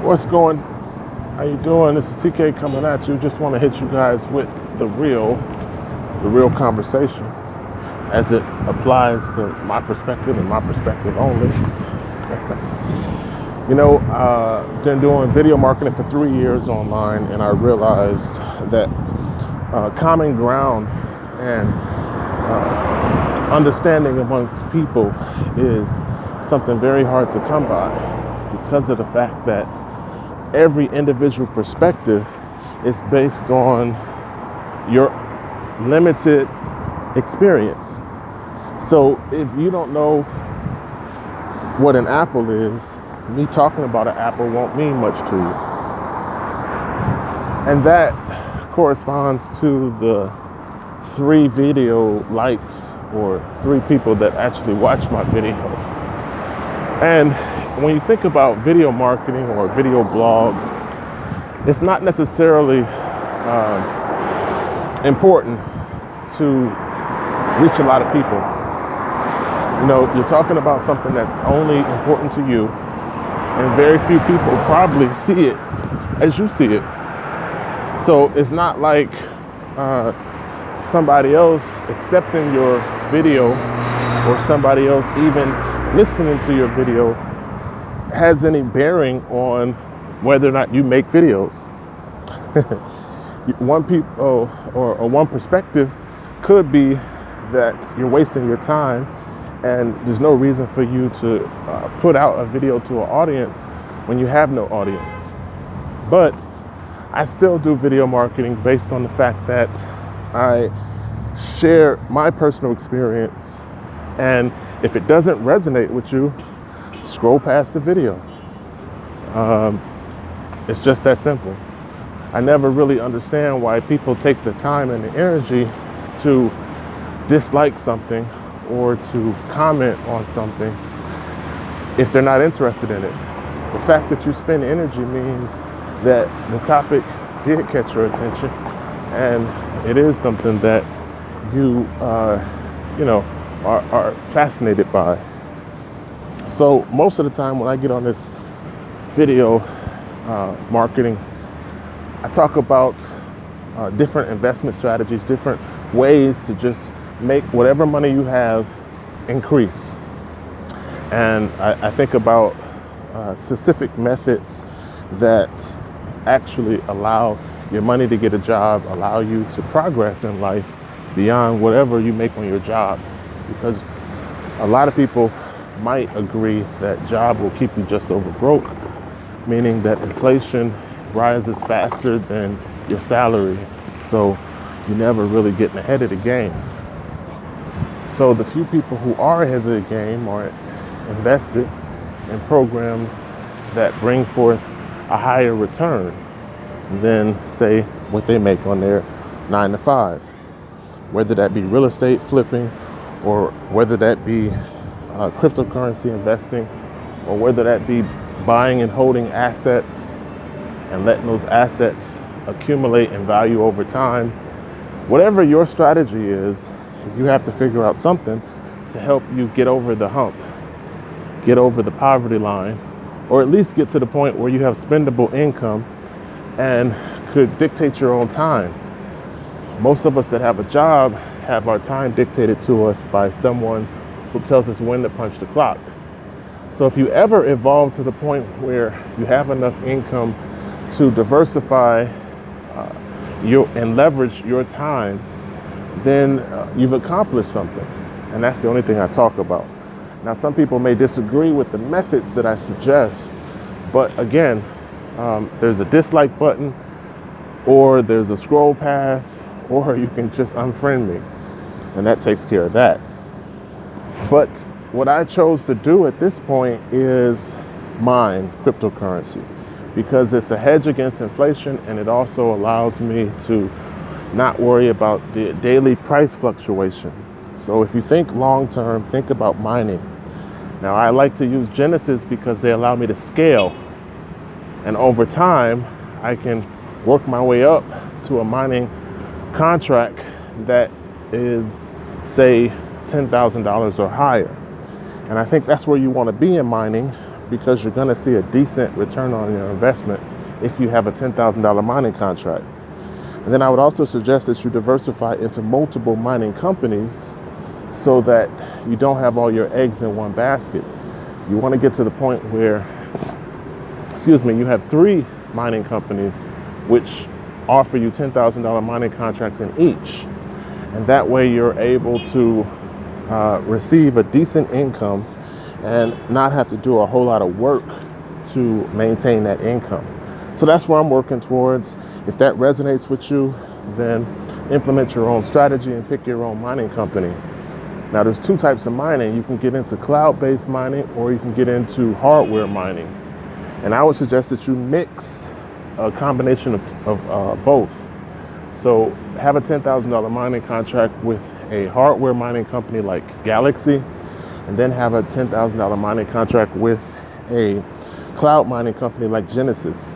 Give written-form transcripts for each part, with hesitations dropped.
What's going? How you doing? This is TK coming at you. Just want to hit you guys with the real conversation as it applies to my perspective and my perspective only. Been doing video marketing for 3 years online, and I realized that common ground and understanding amongst people is something very hard to come by because of the fact that every individual perspective is based on your limited experience. So if you don't know what an apple is, me talking about an apple won't mean much to you. And that corresponds to the 3 video likes or 3 people that actually watch my videos. And when you think about video marketing or video blog, it's not necessarily important to reach a lot of people. You're talking about something that's only important to you, and very few people probably see it as you see it. So it's not like somebody else accepting your video or somebody else even listening to your video has any bearing on whether or not you make videos. One perspective could be that you're wasting your time and there's no reason for you to put out a video to an audience when you have no audience. But I still do video marketing based on the fact that I share my personal experience, and if it doesn't resonate with you, scroll past the video. It's just that simple. I never really understand why people take the time and the energy to dislike something or to comment on something if they're not interested in it. The fact that you spend energy means that the topic did catch your attention, and it is something that you are fascinated by. So most of the time when I get on this video marketing, I talk about different investment strategies, different ways to just make whatever money you have increase. And I think about specific methods that actually allow your money to get a job, allow you to progress in life beyond whatever you make on your job. Because a lot of people might agree that job will keep you just over broke, meaning that inflation rises faster than your salary, so you're never really getting ahead of the game. So the few people who are ahead of the game are invested in programs that bring forth a higher return than, say, what they make on their 9 to 5, whether that be real estate flipping, or whether that be cryptocurrency investing, or whether that be buying and holding assets and letting those assets accumulate in value over time. Whatever your strategy is, you have to figure out something to help you get over the hump, get over the poverty line, or at least get to the point where you have spendable income and could dictate your own time. Most of us that have a job have our time dictated to us by someone who tells us when to punch the clock. So if you ever evolve to the point where you have enough income to diversify and leverage your time, then you've accomplished something. And that's the only thing I talk about. Now, some people may disagree with the methods that I suggest, but again, there's a dislike button, or there's a scroll past, or you can just unfriend me, and that takes care of that. But what I chose to do at this point is mine cryptocurrency, because it's a hedge against inflation, and it also allows me to not worry about the daily price fluctuation. So if you think long term, think about mining. Now, I like to use Genesis because they allow me to scale, and over time I can work my way up to a mining contract that is, say, $10,000 or higher. And I think that's where you want to be in mining, because you're going to see a decent return on your investment if you have a $10,000 mining contract. And then I would also suggest that you diversify into multiple mining companies so that you don't have all your eggs in one basket. You want to get to the point where, you have 3 mining companies which offer you $10,000 mining contracts in each. And that way you're able to receive a decent income and not have to do a whole lot of work to maintain that income. So that's where I'm working towards. If that resonates with you, then implement your own strategy and pick your own mining company. Now, there's 2 types of mining. You can get into cloud-based mining or you can get into hardware mining. And I would suggest that you mix a combination of both. So have a $10,000 mining contract with a hardware mining company like Galaxy, and then have a $10,000 mining contract with a cloud mining company like Genesis.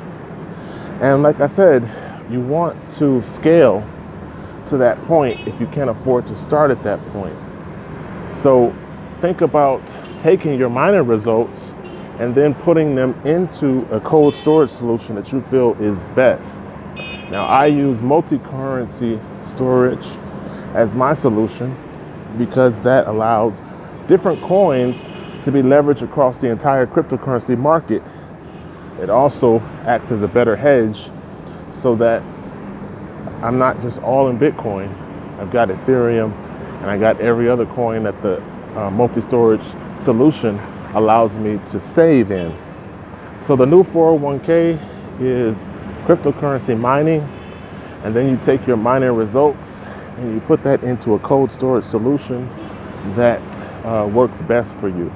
And like I said, you want to scale to that point if you can't afford to start at that point. So think about taking your mining results and then putting them into a cold storage solution that you feel is best. Now, I use multi-currency storage as my solution because that allows different coins to be leveraged across the entire cryptocurrency market. It also acts as a better hedge so that I'm not just all in Bitcoin. I've got Ethereum and I got every other coin that the multi-storage solution allows me to save in. So the new 401k is cryptocurrency mining, and then you take your mining results and you put that into a cold storage solution that works best for you.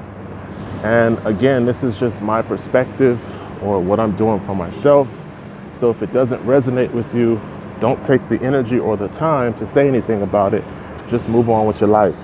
And again, this is just my perspective or what I'm doing for myself. So if it doesn't resonate with you, don't take the energy or the time to say anything about it. Just move on with your life.